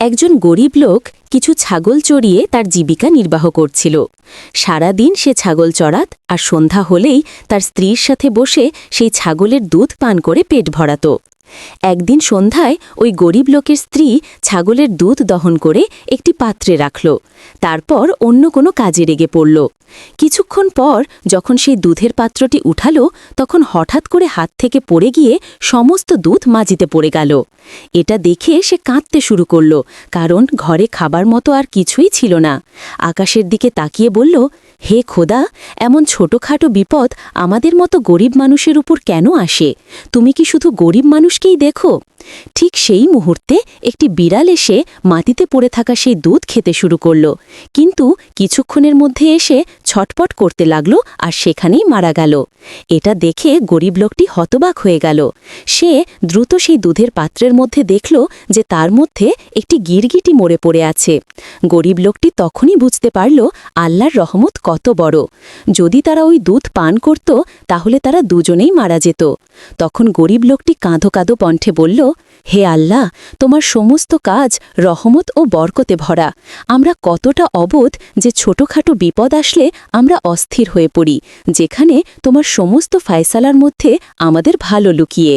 একজন গরিব লোক কিছু ছাগল চড়িয়ে তার জীবিকা নির্বাহ করছিল। সারাদিন সে ছাগল চড়াত আর সন্ধ্যা হলেই তার স্ত্রীর সাথে বসে সেই ছাগলের দুধ পান করে পেট ভরাত। একদিন সন্ধ্যায় ওই গরিব লোকের স্ত্রী ছাগলের দুধ দহন করে একটি পাত্রে রাখল, তারপর অন্য কোনো কাজে লেগে পড়ল। কিছুক্ষণ পর যখন সেই দুধের পাত্রটি উঠালো, তখন হঠাৎ করে হাত থেকে পড়ে গিয়ে সমস্ত দুধ মাজিতে পড়ে গেল। এটা দেখে সে কাঁদতে শুরু করল, কারণ ঘরে খাবার মতো আর কিছুই ছিল না। আকাশের দিকে তাকিয়ে বলল, হে খোদা, এমন ছোটখাটো বিপদ আমাদের মতো গরিব মানুষের উপর কেন আসে? তুমি কি শুধু গরিব মানুষকেই দেখো? ঠিক সেই মুহূর্তে একটি বিড়াল এসে মাটিতে পড়ে থাকা সেই দুধ খেতে শুরু করল, কিন্তু কিছুক্ষণের মধ্যে এসে ছটপট করতে লাগল আর সেখানেই মারা গেল। এটা দেখে গরিব লোকটি হতবাক হয়ে গেল। সে দ্রুত সেই দুধের পাত্রের মধ্যে দেখল যে তার মধ্যে একটি গিরগিটি মরে পড়ে আছে। গরিব লোকটি তখনই বুঝতে পারল আল্লাহর রহমত কত বড়। যদি তারা ওই দুধ পান করত তাহলে তারা দুজনেই মারা যেত। তখন গরিব লোকটি কাঁদো কাঁদো কণ্ঠে বলল, হে আল্লাহ, তোমার সমস্ত কাজ রহমত ও বরকতে ভরা। আমরা কতটা অবোধ যে ছোটখাটো বিপদ আসলে আমরা অস্থির হয়ে পড়ি, যেখানে তোমার সমস্ত ফায়সালার মধ্যে আমাদের ভালো লুকিয়ে।